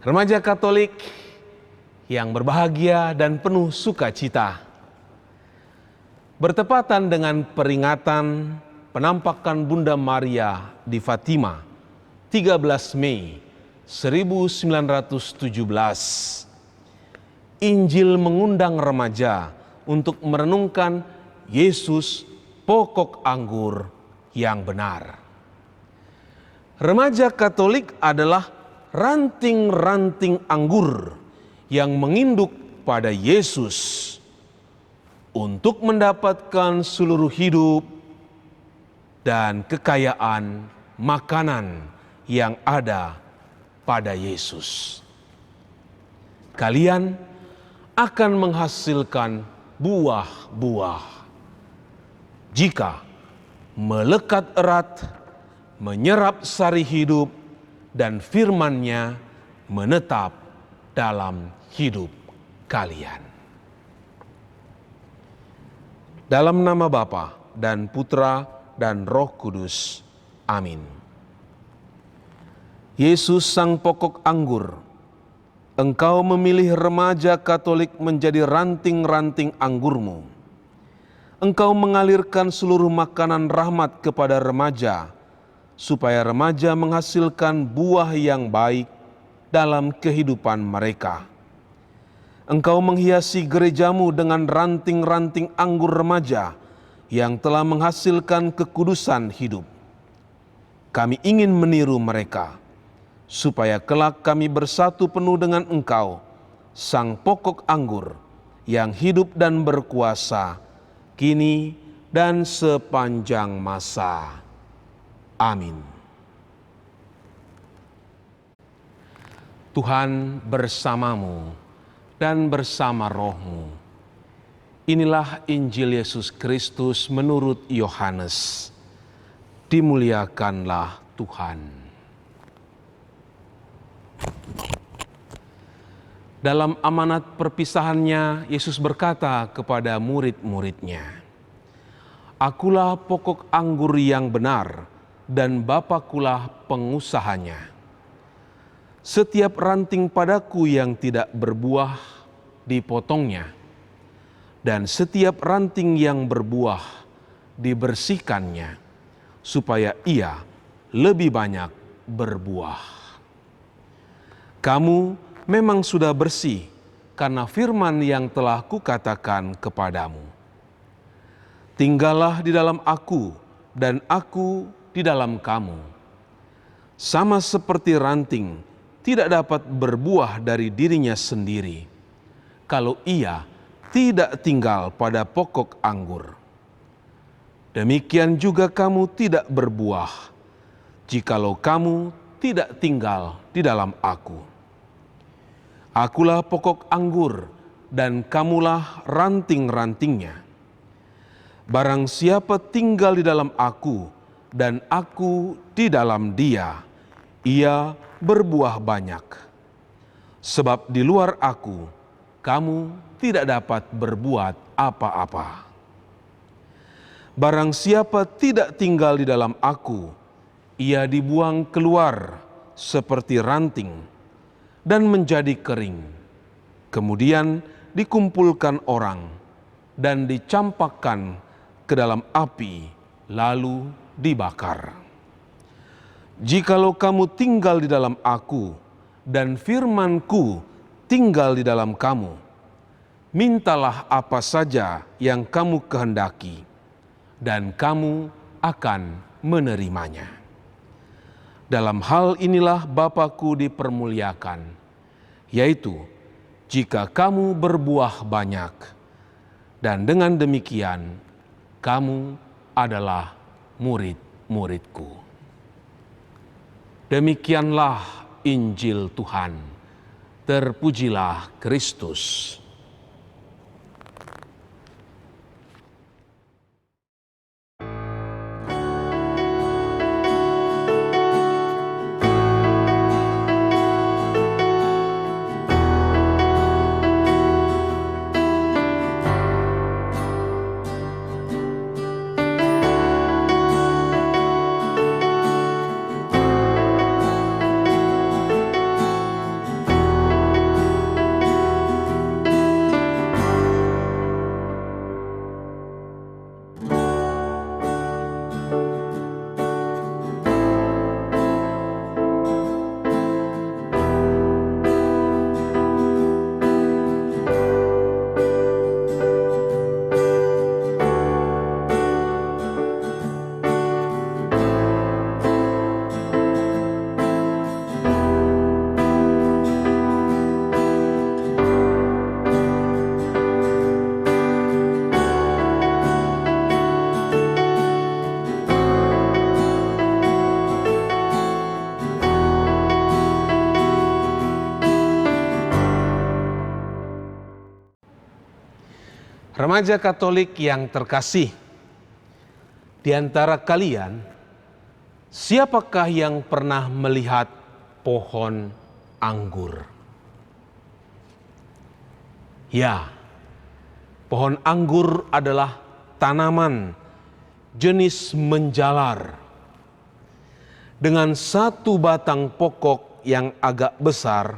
Remaja Katolik yang berbahagia dan penuh sukacita, bertepatan dengan peringatan penampakan Bunda Maria di Fatima 13 Mei 1917, Injil mengundang remaja untuk merenungkan Yesus pokok anggur yang benar. Remaja Katolik adalah ranting-ranting anggur yang menginduk pada Yesus untuk mendapatkan seluruh hidup dan kekayaan makanan yang ada pada Yesus. Kalian akan menghasilkan buah-buah jika melekat erat, menyerap sari hidup, dan firman-Nya menetap dalam hidup kalian. Dalam nama Bapa dan Putra dan Roh Kudus. Amin. Yesus sang pokok anggur, Engkau memilih remaja Katolik menjadi ranting-ranting anggurmu. Engkau mengalirkan seluruh makanan rahmat kepada remaja, supaya remaja menghasilkan buah yang baik dalam kehidupan mereka. Engkau menghiasi gerejamu dengan ranting-ranting anggur remaja yang telah menghasilkan kekudusan hidup. Kami ingin meniru mereka, supaya kelak kami bersatu penuh dengan Engkau, sang pokok anggur yang hidup dan berkuasa, kini dan sepanjang masa. Amin. Tuhan bersamamu dan bersama rohmu. Inilah Injil Yesus Kristus menurut Yohanes. Dimuliakanlah Tuhan. Dalam amanat perpisahannya, Yesus berkata kepada murid-muridnya, "Akulah pokok anggur yang benar, dan Bapakulah pengusahanya. Setiap ranting padaku yang tidak berbuah dipotongnya, dan setiap ranting yang berbuah dibersihkannya, supaya ia lebih banyak berbuah. Kamu memang sudah bersih karena firman yang telah kukatakan kepadamu. Tinggallah di dalam aku, dan aku di dalam kamu. Sama seperti ranting tidak dapat berbuah dari dirinya sendiri, kalau ia tidak tinggal pada pokok anggur. Demikian juga kamu tidak berbuah, jikalau kamu tidak tinggal di dalam aku. Akulah pokok anggur, dan kamulah ranting-rantingnya. Barang siapa tinggal di dalam aku, dan aku di dalam dia, ia berbuah banyak. Sebab di luar aku, kamu tidak dapat berbuat apa-apa. Barang siapa tidak tinggal di dalam aku, ia dibuang keluar seperti ranting dan menjadi kering. Kemudian dikumpulkan orang dan dicampakkan ke dalam api, lalu dibakar. Jikalau kamu tinggal di dalam aku, dan firman-Ku tinggal di dalam kamu, mintalah apa saja yang kamu kehendaki, dan kamu akan menerimanya. Dalam hal inilah Bapa-Ku dipermuliakan, yaitu jika kamu berbuah banyak, dan dengan demikian kamu adalah murid-murid-Ku." Demikianlah Injil Tuhan. Terpujilah Kristus. Remaja Katolik yang terkasih, di antara kalian, siapakah yang pernah melihat pohon anggur? Ya, pohon anggur adalah tanaman jenis menjalar dengan satu batang pokok yang agak besar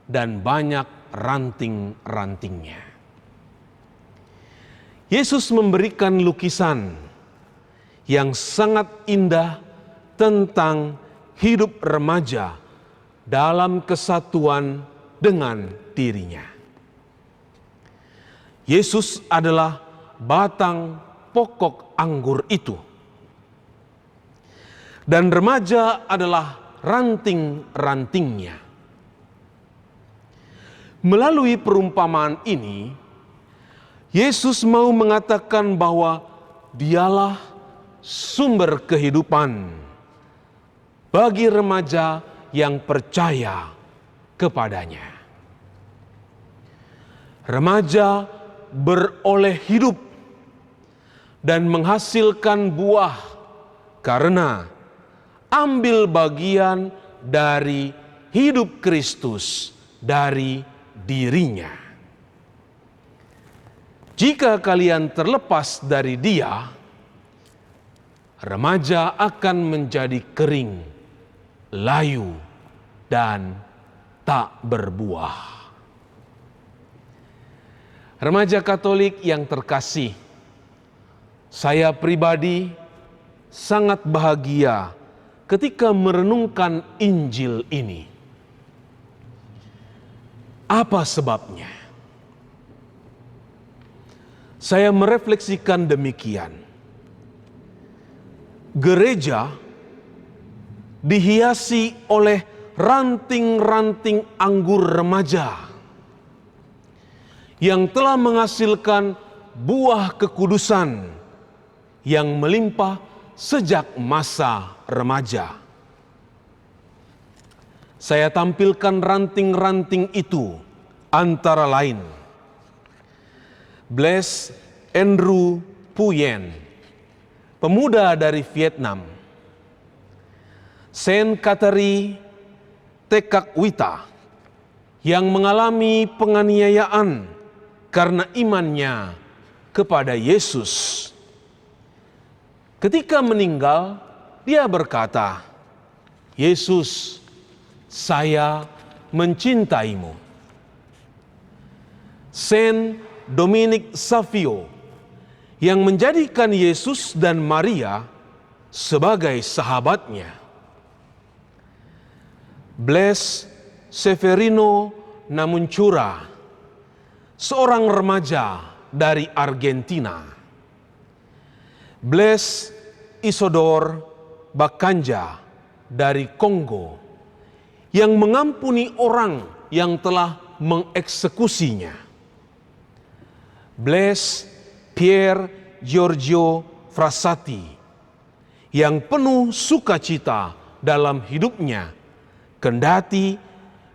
dan banyak ranting-rantingnya. Yesus memberikan lukisan yang sangat indah tentang hidup remaja dalam kesatuan dengan dirinya. Yesus adalah batang pokok anggur itu. Dan remaja adalah ranting-rantingnya. Melalui perumpamaan ini, Yesus mau mengatakan bahwa Dialah sumber kehidupan bagi remaja yang percaya kepadanya. Remaja beroleh hidup dan menghasilkan buah karena ambil bagian dari hidup Kristus dari dirinya. Jika kalian terlepas dari Dia, remaja akan menjadi kering, layu, dan tak berbuah. Remaja Katolik yang terkasih, saya pribadi sangat bahagia ketika merenungkan Injil ini. Apa sebabnya? Saya merefleksikan demikian. Gereja dihiasi oleh ranting-ranting anggur remaja yang telah menghasilkan buah kekudusan yang melimpah sejak masa remaja. Saya tampilkan ranting-ranting itu antara lain Blaise Andrew Puyen, pemuda dari Vietnam; Saint Kateri Tekakwitha yang mengalami penganiayaan karena imannya kepada Yesus. Ketika meninggal, dia berkata, "Yesus, saya mencintaimu." Saint Dominic Savio yang menjadikan Yesus dan Maria sebagai sahabatnya. Blaise Severino Namuncura, seorang remaja dari Argentina. Blaise Isidore Bakanja dari Kongo yang mengampuni orang yang telah mengeksekusinya. Blaise Pier Giorgio Frassati yang penuh sukacita dalam hidupnya, kendati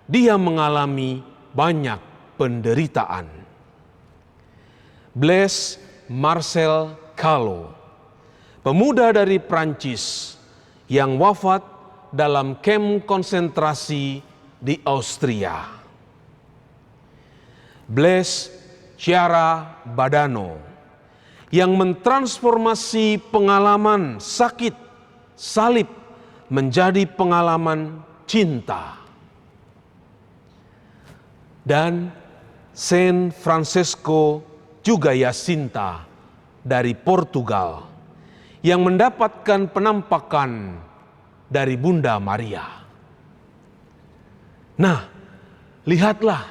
dia mengalami banyak penderitaan. Blaise Marcel Callot, pemuda dari Prancis yang wafat dalam kamp konsentrasi di Austria. Blaise Chiara Badano yang mentransformasi pengalaman sakit salib menjadi pengalaman cinta. Dan Saint Francesco juga Jacinta dari Portugal yang mendapatkan penampakan dari Bunda Maria. Nah, lihatlah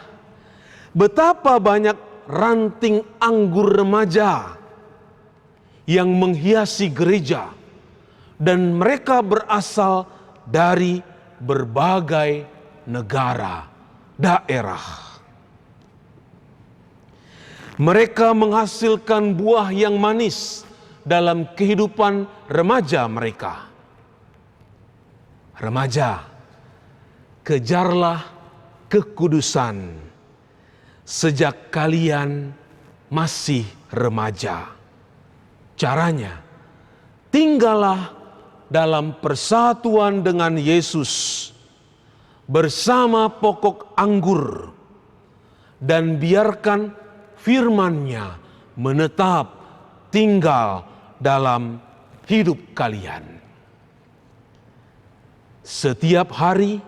betapa banyak ranting anggur remaja yang menghiasi gereja, dan mereka berasal dari berbagai negara, daerah. Mereka menghasilkan buah yang manis dalam kehidupan remaja mereka. Remaja, kejarlah kekudusan sejak kalian masih remaja. Caranya, tinggallah dalam persatuan dengan Yesus bersama pokok anggur dan biarkan firman-Nya menetap tinggal dalam hidup kalian. Setiap hari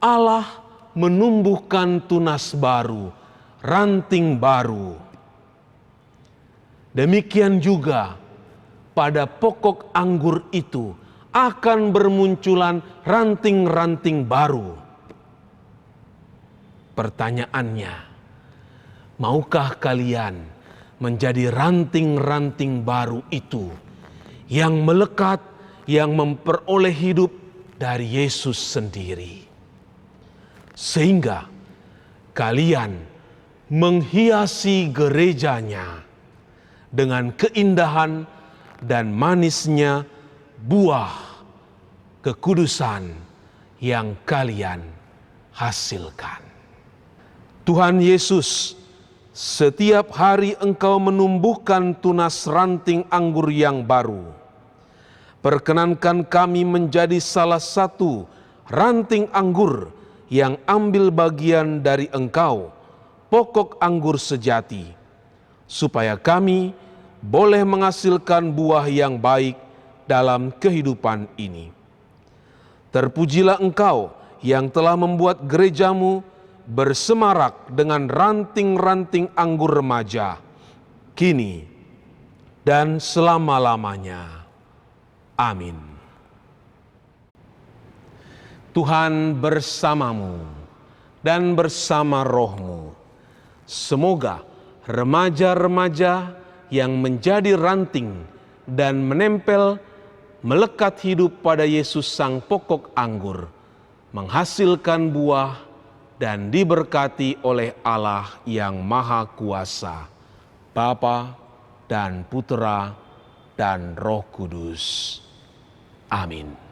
Allah menumbuhkan tunas baru, ranting baru. Demikian juga pada pokok anggur itu akan bermunculan ranting-ranting baru. Pertanyaannya, maukah kalian menjadi ranting-ranting baru itu yang melekat, yang memperoleh hidup dari Yesus sendiri, sehingga kalian menghiasi gerejanya dengan keindahan dan manisnya buah kekudusan yang kalian hasilkan. Tuhan Yesus, setiap hari Engkau menumbuhkan tunas ranting anggur yang baru. Perkenankan kami menjadi salah satu ranting anggur yang ambil bagian dari Engkau, pokok anggur sejati, supaya kami boleh menghasilkan buah yang baik dalam kehidupan ini. Terpujilah Engkau yang telah membuat gerejamu bersemarak dengan ranting-ranting anggur remaja, kini dan selama-lamanya. Amin. Tuhan bersamamu dan bersama rohmu. Semoga remaja-remaja yang menjadi ranting dan menempel melekat hidup pada Yesus sang pokok anggur, menghasilkan buah dan diberkati oleh Allah yang Maha Kuasa, Bapa dan Putera dan Roh Kudus. Amin.